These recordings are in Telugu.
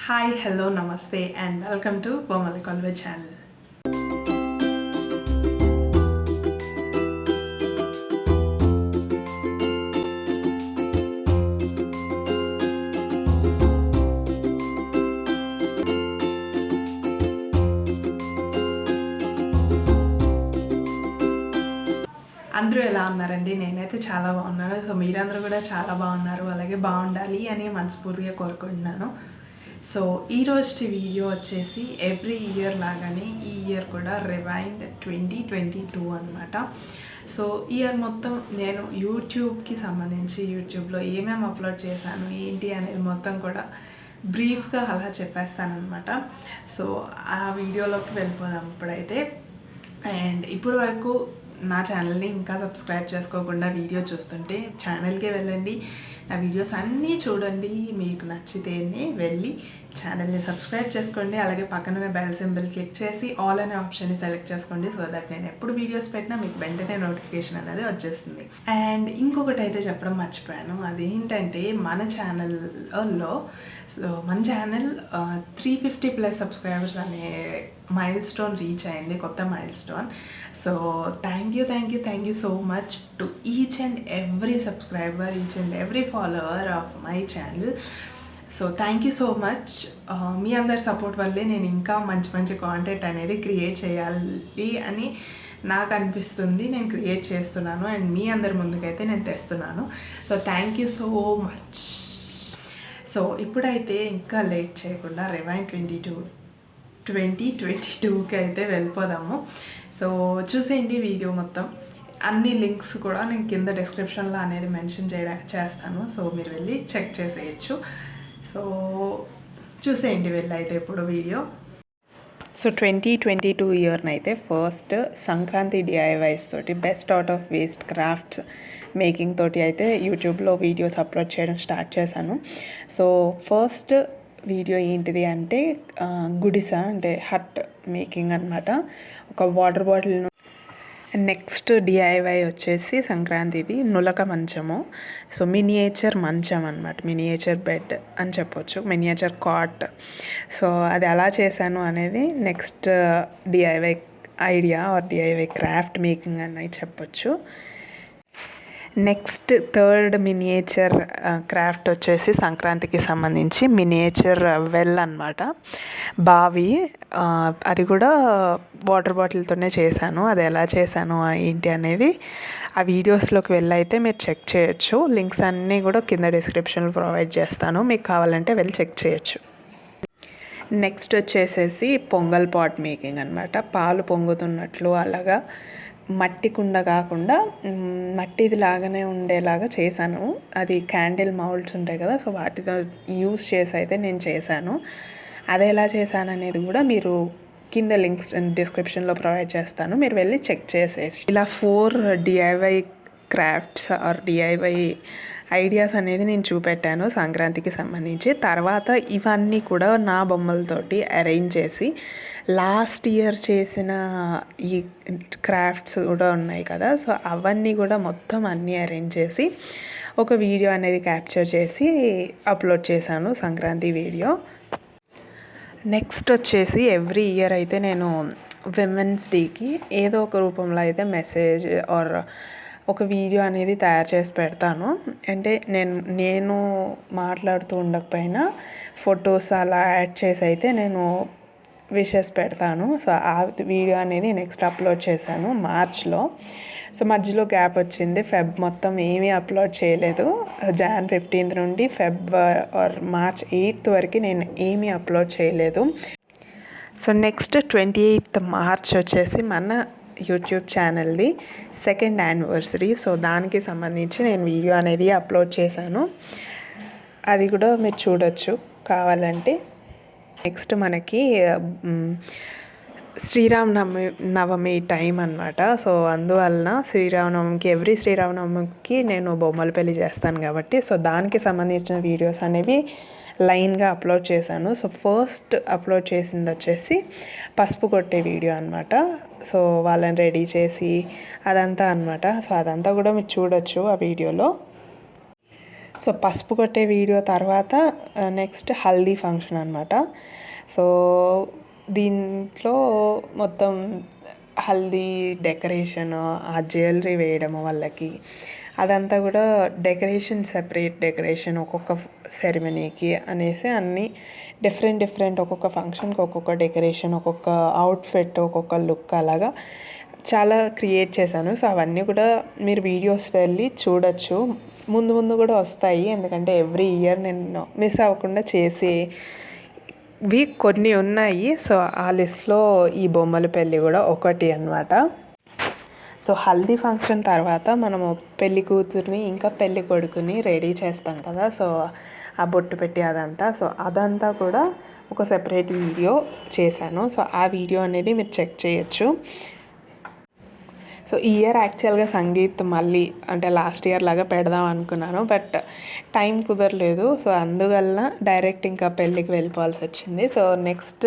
Hi, hello, namaste and welcome to Bommalakoluvu channel. అందరూ ఎలా ఉన్నారండి? నేనైతే చాలా బాగున్నాను. సో మీరందరూ కూడా చాలా బాగున్నారు, అలాగే బాగుండాలి అని మనస్ఫూర్తిగా కోరుకుంటున్నాను. సో ఈరోజు వీడియో వచ్చేసి ఎవ్రీ ఇయర్ లాగానే ఈ ఇయర్ కూడా రివైండ్ 2022 అనమాట. సో ఇయర్ మొత్తం నేను యూట్యూబ్కి సంబంధించి యూట్యూబ్లో ఏమేమి అప్లోడ్ చేశాను ఏంటి అనేది మొత్తం కూడా బ్రీఫ్గా అలా చెప్పేస్తానమాట. సో ఆ వీడియోలోకి వెళ్ళిపోదాం ఇప్పుడైతే. అండ్ ఇప్పుడు వరకు నా ఛానల్ని ఇంకా సబ్స్క్రైబ్ చేసుకోకుండా వీడియో చూస్తుంటే ఛానల్కే వెళ్ళండి, నా వీడియోస్ అన్నీ చూడండి, మీకు నచ్చితేనే వెళ్ళి ఛానల్ని సబ్స్క్రైబ్ చేసుకోండి. అలాగే పక్కన బెల్ సింబల్ క్లిక్ చేసి ఆల్ అనే ఆప్షన్ని సెలెక్ట్ చేసుకోండి. సో దట్ నేను ఎప్పుడు వీడియోస్ పెట్టినా మీకు వెంటనే నోటిఫికేషన్ అనేది వచ్చేస్తుంది. అండ్ ఇంకొకటి అయితే చెప్పడం మర్చిపోయాను, అదేంటంటే మన ఛానల్లో మన ఛానల్ 350+ సబ్స్క్రైబర్స్ అనే మైల్ స్టోన్ రీచ్ అయింది, కొత్త milestone. So thank you so much to each and every subscriber, each and every follower of my channel. So thank you so much. మీ అందరి సపోర్ట్ వల్లే నేను ఇంకా మంచి కాంటెంట్ అనేది క్రియేట్ చేయాలి అని నాకు అనిపిస్తుంది. నేను క్రియేట్ చేస్తున్నాను అండ్ మీ అందరి ముందుకైతే నేను తెస్తున్నాను. So thank you so much. So ఇప్పుడైతే ఇంకా లేట్ చేయకుండా రివైండ్ 2022కి అయితే వెళ్ళిపోదాము. సో చూసేయండి వీడియో మొత్తం. అన్ని లింక్స్ కూడా నేను కింద డిస్క్రిప్షన్లో అనేది మెన్షన్ చేస్తాను. సో మీరు వెళ్ళి చెక్ చేసేయచ్చు. సో చూసేయండి వెళ్ళి అయితే ఇప్పుడు వీడియో. సో 2022 ఇయర్ని అయితే ఫస్ట్ సంక్రాంతి డిఐవైస్ తోటి best out of waste crafts making తోటి అయితే యూట్యూబ్లో వీడియోస్ అప్లోడ్ చేయడం స్టార్ట్ చేశాను. సో ఫస్ట్ వీడియో ఏంటిది అంటే గుడిస అంటే హట్ మేకింగ్ అనమాట, ఒక వాటర్ బాటిల్. నెక్స్ట్ డిఐవై వచ్చేసి సంక్రాంతిది నులకమంచము. సో మినియేచర్ మంచం అనమాట, మినియేచర్ బెడ్ అని చెప్పొచ్చు, మినియేచర్ కాట్. సో అది ఎలా చేశాను అనేది next DIY idea or DIY craft making అని చెప్పొచ్చు. నెక్స్ట్ థర్డ్ మినియేచర్ క్రాఫ్ట్ వచ్చేసి సంక్రాంతికి సంబంధించి మినియేచర్ వెల్ అనమాట, బావి. అది కూడా వాటర్ బాటిల్తోనే చేశాను. అది ఎలా చేశాను ఏంటి అనేది ఆ వీడియోస్లోకి వెళ్ళైతే మీరు చెక్ చేయొచ్చు. లింక్స్ అన్నీ కూడా కింద డిస్క్రిప్షన్లో ప్రొవైడ్ చేస్తాను, మీకు కావాలంటే వెళ్ళి చెక్ చేయొచ్చు. నెక్స్ట్ వచ్చేసేసి పొంగల్పాట్ మేకింగ్ అనమాట, పాలు పొంగుతున్నట్లు అలాగా మట్టి కుండ కాకుండా మట్టిది లాగానే ఉండేలాగా చేశాను. అది క్యాండిల్ మౌల్డ్స్ ఉంటాయి కదా, సో వాటితో యూస్ చేసి అయితే నేను చేశాను. అది ఎలా చేశాను అనేది కూడా మీరు కింద లింక్స్ డిస్క్రిప్షన్లో ప్రొవైడ్ చేస్తాను, మీరు వెళ్ళి చెక్ చేసేసి. ఇలా 4 DIY crafts or DIY ideas అనేది నేను చూపెట్టాను సంక్రాంతికి సంబంధించి. తర్వాత ఇవన్నీ కూడా నా బొమ్మలతోటి అరేంజ్ చేసి లాస్ట్ ఇయర్ చేసిన ఈ క్రాఫ్ట్స్ కూడా ఉన్నాయి కదా, సో అవన్నీ కూడా మొత్తం అన్నీ అరేంజ్ చేసి ఒక వీడియో అనేది క్యాప్చర్ చేసి అప్లోడ్ చేశాను, సంక్రాంతి వీడియో. నెక్స్ట్ వచ్చేసి ఎవ్రీ ఇయర్ అయితే నేను విమెన్స్ డేకి ఏదో ఒక రూపంలో అయితే మెసేజ్ ఆర్ ఒక వీడియో అనేది తయారు చేసి పెడతాను. అంటే నేను మాట్లాడుతూ ఉండకపోయినా ఫొటోస్ అలా యాడ్ చేసి అయితే నేను విషెస్ పెడతాను. సో ఆ వీడియో అనేది నెక్స్ట్ అప్లోడ్ చేశాను మార్చ్లో. సో మధ్యలో గ్యాప్ వచ్చింది, ఫెబ్ మొత్తం ఏమీ అప్లోడ్ చేయలేదు. Jan 15th నుండి ఫెబ్ ఆర్ March 8th వరకు నేను ఏమీ అప్లోడ్ చేయలేదు. సో నెక్స్ట్ 28th March వచ్చేసి మన యూట్యూబ్ ఛానల్ది 2nd యానివర్సరీ. సో దానికి సంబంధించి నేను వీడియో అనేది అప్లోడ్ చేశాను, అది కూడా మీరు చూడొచ్చు కావాలంటే. నెక్స్ట్ మనకి శ్రీరామనవమి టైం అనమాట. సో అందువలన శ్రీరామనవమికి ఎవ్రీ శ్రీరామనవమికి నేను బొమ్మలపల్లి చేస్తాను కాబట్టి సో దానికి సంబంధించిన వీడియోస్ అనేవి లైన్గా అప్లోడ్ చేశాను. సో ఫస్ట్ అప్లోడ్ చేసింది వచ్చేసి పసుపు కొట్టే వీడియో అనమాట. సో వాళ్ళని రెడీ చేసి అదంతా అనమాట. సో అదంతా కూడా మీరు చూడొచ్చు ఆ వీడియోలో. సో పసుపు కొట్టే వీడియో తర్వాత నెక్స్ట్ హల్దీ ఫంక్షన్ అనమాట. సో దీంట్లో మొత్తం హల్దీ డెకరేషను, ఆ జ్యువెలరీ వేయడము వాళ్ళకి, అదంతా కూడా డెకరేషన్, సెపరేట్ డెకరేషన్ ఒక్కొక్క సెరమనీకి అనేసి అన్నీ డిఫరెంట్ ఒక్కొక్క ఫంక్షన్కి ఒక్కొక్క డెకరేషన్, ఒక్కొక్క అవుట్ఫిట్, ఒక్కొక్క లుక్ అలాగా చాలా క్రియేట్ చేశాను. సో అవన్నీ కూడా మీరు వీడియోస్ వెళ్ళి చూడొచ్చు. ముందు కూడా వస్తాయి, ఎందుకంటే ఎవ్రీ ఇయర్ నేను మిస్ అవ్వకుండా చేసేవి కొన్ని ఉన్నాయి. సో ఆ లిస్ట్లో ఈ బొమ్మలపల్లి కూడా ఒకటి అన్నమాట. సో హల్దీ ఫంక్షన్ తర్వాత మనము పెళ్లి కూతుర్ని ఇంకా పెళ్లి కొడుకుని రెడీ చేస్తాం కదా. సో ఆ బొట్టు పెట్టి అదంతా కూడా ఒక సెపరేట్ వీడియో చేశాను. సో ఆ వీడియో అనేది మీరు చెక్ చేయొచ్చు. సో ఈ ఇయర్ యాక్చువల్గా సంగీత్ మళ్ళీ అంటే లాస్ట్ ఇయర్ లాగా పెడదాం అనుకున్నాను, బట్ టైం కుదరలేదు. సో అందువల్ల డైరెక్ట్ ఇంకా పెళ్ళికి వెళ్ళిపోవాల్సి వచ్చింది. So next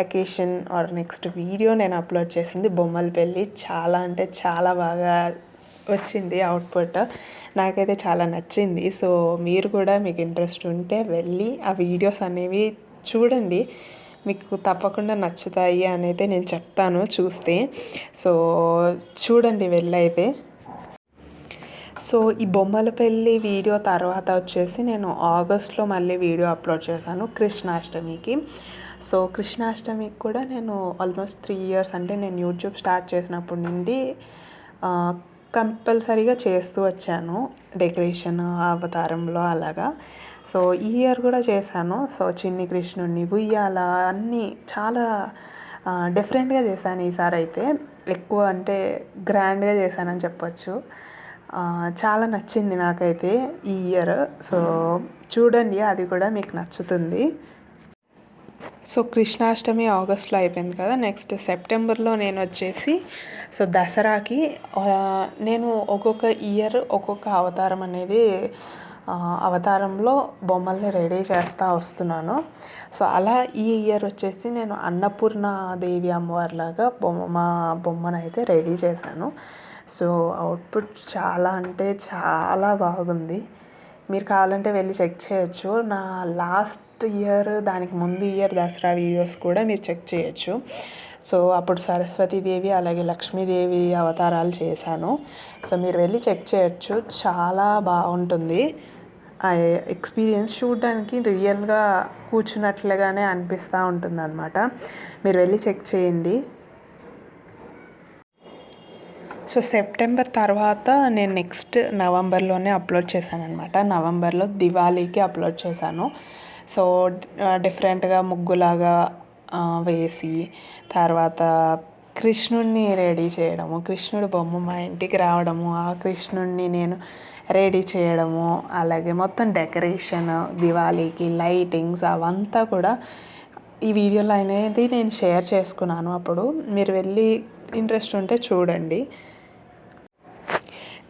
occasion or next video నేను అప్లోడ్ చేసింది బొమ్మలపల్లి. చాలా అంటే చాలా బాగా వచ్చింది అవుట్పుట్, నాకైతే చాలా నచ్చింది. సో మీరు కూడా మీకు ఇంట్రెస్ట్ ఉంటే వెళ్ళి ఆ వీడియోస్ అనేవి చూడండి, మీకు తప్పకుండా నచ్చుతాయి అని అయితే నేను చెప్తాను చూస్తే. సో చూడండి వెళ్ళైతే. సో ఈ బొమ్మలపల్లి వీడియో తర్వాత వచ్చేసి నేను ఆగస్ట్లో మళ్ళీ వీడియో అప్లోడ్ చేశాను కృష్ణాష్టమికి. సో కృష్ణాష్టమికి కూడా నేను ఆల్మోస్ట్ 3 years, అంటే నేను యూట్యూబ్ స్టార్ట్ చేసినప్పటి నుండి కంపల్సరీగా చేస్తూ వచ్చాను డెకరేషన్ అవతారంలో అలాగా. సో ఈ ఇయర్ కూడా చేశాను. సో చిన్ని కృష్ణుడిని, ఉయ్యాల అన్నీ చాలా డిఫరెంట్గా చేశాను ఈసారి అయితే. ఎక్కువ అంటే గ్రాండ్గా చేశానని చెప్పొచ్చు. చాలా నచ్చింది నాకైతే ఈ ఇయర్. సో చూడండి, అది కూడా మీకు నచ్చుతుంది. సో కృష్ణాష్టమి ఆగస్ట్లో అయిపోయింది కదా. నెక్స్ట్ సెప్టెంబర్లో నేను వచ్చేసి సో దసరాకి నేను ఒక్కొక్క ఇయర్ ఒక్కొక్క అవతారం అనేది అవతారంలో బొమ్మల్ని రెడీ చేస్తూ వస్తున్నాను. సో అలా ఈ ఇయర్ వచ్చేసి నేను అన్నపూర్ణ దేవి అమ్మవారిలాగా బొమ్మను అయితే రెడీ చేశాను. సో అవుట్పుట్ చాలా అంటే చాలా బాగుంది. మీరు కావాలంటే వెళ్ళి చెక్ చేయొచ్చు. నా లాస్ట్ ఇయర్, దానికి ముందు ఇయర్ దసరా వీడియోస్ కూడా మీరు చెక్ చేయొచ్చు. సో అప్పుడు సరస్వతీదేవి అలాగే లక్ష్మీదేవి అవతారాలు చేశాను. సో మీరు వెళ్ళి చెక్ చేయొచ్చు, చాలా బాగుంటుంది. ఆ ఎక్స్పీరియన్స్ చూడడానికి రియల్గా కూర్చున్నట్లుగానే అనిపిస్తూ ఉంటుంది అన్నమాట. మీరు వెళ్ళి చెక్ చేయండి. సో సెప్టెంబర్ తర్వాత నేను నెక్స్ట్ నవంబర్లోనే అప్లోడ్ చేశాను అనమాట. నవంబర్లో దివాళీకి అప్లోడ్ చేశాను. సో డిఫరెంట్గా ముగ్గులాగా వేసి, తర్వాత కృష్ణుడిని రెడీ చేయడము, కృష్ణుడు బొమ్మ మా ఇంటికి రావడము, ఆ కృష్ణుడిని నేను రెడీ చేయడము, అలాగే మొత్తం డెకరేషన్, దివాళీకి లైటింగ్స్ అవంతా కూడా ఈ వీడియోలో అనేది నేను షేర్ చేసుకున్నాను. అప్పుడు మీరు వెళ్ళి ఇంట్రెస్ట్ ఉంటే చూడండి.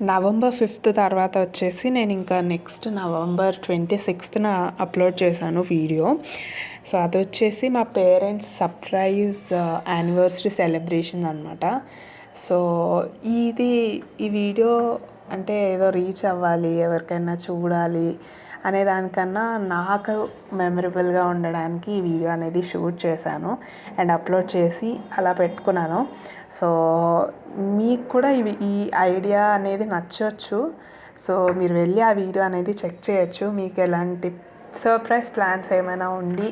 November 5th తర్వాత వచ్చేసి నేను ఇంకా నెక్స్ట్ November 26th అప్లోడ్ చేశాను వీడియో. సో అది వచ్చేసి మా పేరెంట్స్ సర్ప్రైజ్ యానివర్సరీ సెలబ్రేషన్ అనమాట. సో ఈ వీడియో అంటే ఏదో రీచ్ అవ్వాలి, ఎవరికైనా చూడాలి అనే దానికన్నా నాకు మెమరబుల్గా ఉండడానికి ఈ వీడియో అనేది షూట్ చేశాను అండ్ అప్లోడ్ చేసి అలా పెట్టుకున్నాను. సో మీకు కూడా ఈ ఐడియా అనేది నచ్చవచ్చు. సో మీరు వెళ్ళి ఆ వీడియో అనేది చెక్ చేయొచ్చు. మీకు ఎలాంటి సర్ప్రైజ్ ప్లాన్స్ ఏమైనా ఉండి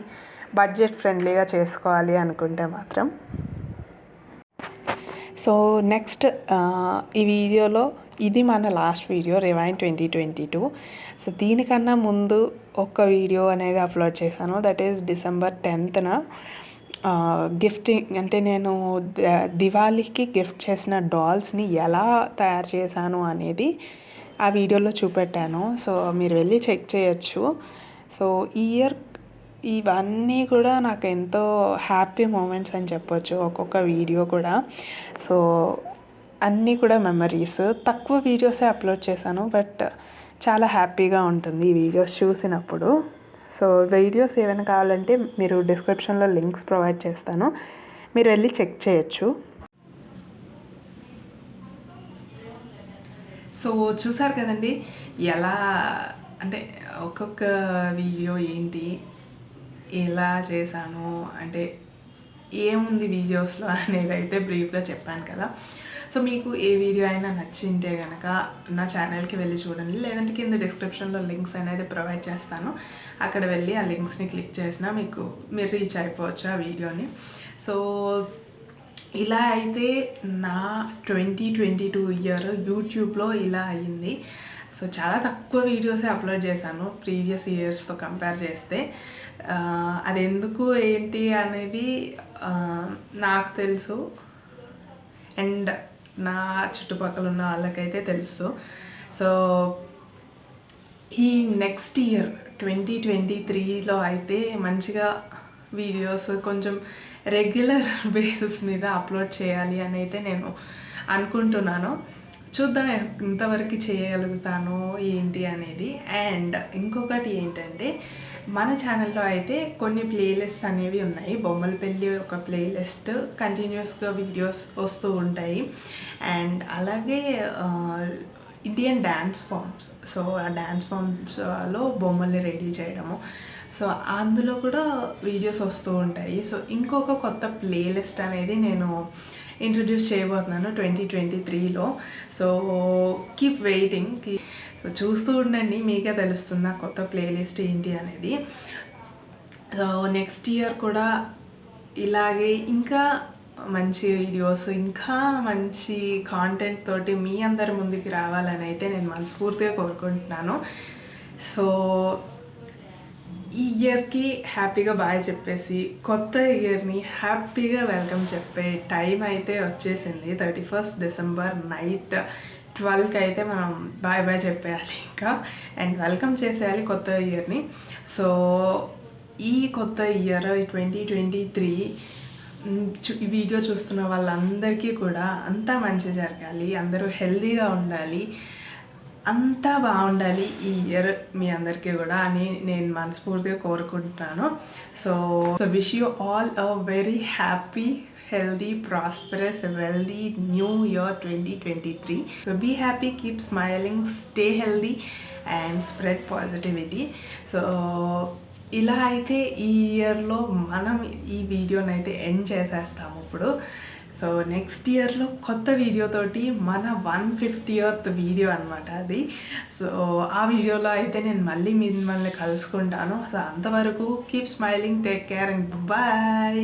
బడ్జెట్ ఫ్రెండ్లీగా చేసుకోవాలి అనుకుంటే మాత్రం. సో నెక్స్ట్ ఈ వీడియోలో ఇది మన లాస్ట్ వీడియో రివైండ్ 2022. సో దీనికన్నా ముందు ఒక వీడియో అనేది అప్లోడ్ చేశాను, that is December 10th. Gifting అంటే నేను దివాళీకి గిఫ్ట్ చేసిన డాల్స్ని ఎలా తయారు చేశాను అనేది ఆ వీడియోలో చూపెట్టాను. సో మీరు వెళ్ళి చెక్ చేయొచ్చు. సో ఈ ఇయర్ ఇవన్నీ కూడా నాకు ఎంతో హ్యాపీ మూమెంట్స్ అని చెప్పొచ్చు, ఒక్కొక్క వీడియో కూడా. సో అన్నీ కూడా మెమరీస్. తక్కువ వీడియోసే అప్లోడ్ చేశాను, బట్ చాలా హ్యాపీగా ఉంటుంది ఈ వీడియోస్ చూసినప్పుడు. సో వీడియోస్ ఏమైనా కావాలంటే మీరు డిస్క్రిప్షన్లో లింక్స్ ప్రొవైడ్ చేస్తాను, మీరు వెళ్ళి చెక్ చేయొచ్చు. సో చూసారు కదండి ఎలా అంటే ఒక్కొక్క వీడియో ఏంటి, ఎలా చేశాను, అంటే ఏముంది వీడియోస్లో అనేది అయితే బ్రీఫ్గా చెప్పాను కదా. సో మీకు ఏ వీడియో అయినా నచ్చింటే కనుక నా ఛానల్కి వెళ్ళి చూడండి, లేదంటే కింద డిస్క్రిప్షన్లో లింక్స్ అనేది ప్రొవైడ్ చేస్తాను. అక్కడ వెళ్ళి ఆ లింక్స్ని క్లిక్ చేసినా మీరు రీచ్ అయిపోవచ్చు ఆ వీడియోని. సో ఇలా అయితే నా 2022 ఇయర్ యూట్యూబ్లో ఇలా అయ్యింది. సో చాలా తక్కువ వీడియోసే అప్లోడ్ చేశాను ప్రీవియస్ ఇయర్స్తో కంపేర్ చేస్తే. అది ఎందుకు ఏంటి అనేది నాకు తెలుసు, అండ్ నా చుట్టుపక్కల ఉన్న వాళ్ళకైతే తెలుసు. సో ఈ నెక్స్ట్ ఇయర్ 2023లో అయితే మంచిగా వీడియోస్ కొంచెం రెగ్యులర్ బేసిస్ మీద అప్లోడ్ చేయాలి అని అయితే నేను అనుకుంటున్నాను. చూద్దాం ఎంతవరకు చేయగలుగుతాను ఏంటి అనేది. అండ్ ఇంకొకటి ఏంటంటే మన ఛానల్లో అయితే కొన్ని ప్లేలిస్ట్స్ అనేవి ఉన్నాయి. బొమ్మలపల్లి ఒక ప్లేలిస్ట్, కంటిన్యూస్గా వీడియోస్ వస్తూ ఉంటాయి. అండ్ అలాగే ఇండియన్ డ్యాన్స్ ఫామ్స్, సో ఆ డ్యాన్స్ ఫామ్స్లో బొమ్మల్ని రెడీ చేయడము, సో అందులో కూడా వీడియోస్ వస్తూ ఉంటాయి. సో ఇంకొక కొత్త ప్లేలిస్ట్ అనేది నేను ఇంట్రడ్యూస్ చేయబోతున్నాను 2023లో. So keep waiting. సో చూస్తూ ఉండండి, మీకే తెలుస్తుంది ఆ కొత్త ప్లేలిస్ట్ ఏంటి అనేది. సో నెక్స్ట్ ఇయర్ కూడా ఇలాగే ఇంకా మంచి వీడియోస్, ఇంకా మంచి కాంటెంట్ తోటి మీ అందరి ముందుకు రావాలని అయితే నేను మనస్ఫూర్తిగా కోరుకుంటున్నాను. సో ఈ ఇయర్కి హ్యాపీగా బాయ్ చెప్పేసి కొత్త ఇయర్ని హ్యాపీగా వెల్కమ్ చెప్పే టైం అయితే వచ్చేసింది. 31st డిసెంబర్ నైట్ 12కి అయితే మనం బాయ్ బాయ్ చెప్పేయాలి ఇంకా, అండ్ వెల్కమ్ చేసేయాలి కొత్త ఇయర్ని. సో ఈ కొత్త ఇయర్ 2023 ఈ వీడియో చూస్తున్న వాళ్ళందరికీ కూడా అంతా మంచి జరగాలి, అందరూ హెల్తీగా ఉండాలి, అంతా బాగుండాలి ఈ ఇయర్ మీ అందరికీ కూడా అని నేను మనస్ఫూర్తిగా కోరుకుంటున్నాను. So wish you all a very happy, healthy, prosperous, wealthy new year 2023. So be happy, keep smiling, stay healthy and spread positivity. So ఇలా అయితే ఈ ఇయర్లో మనం ఈ వీడియోని అయితే ఎండ్ చేసేస్తాము ఇప్పుడు. సో నెక్స్ట్ ఇయర్లో కొత్త వీడియోతోటి మన 150th వీడియో అనమాట అది. సో ఆ వీడియోలో అయితే నేను మళ్ళీ మిమ్మల్ని కలుసుకుంటాను. సో అంతవరకు keep smiling, take care and bye.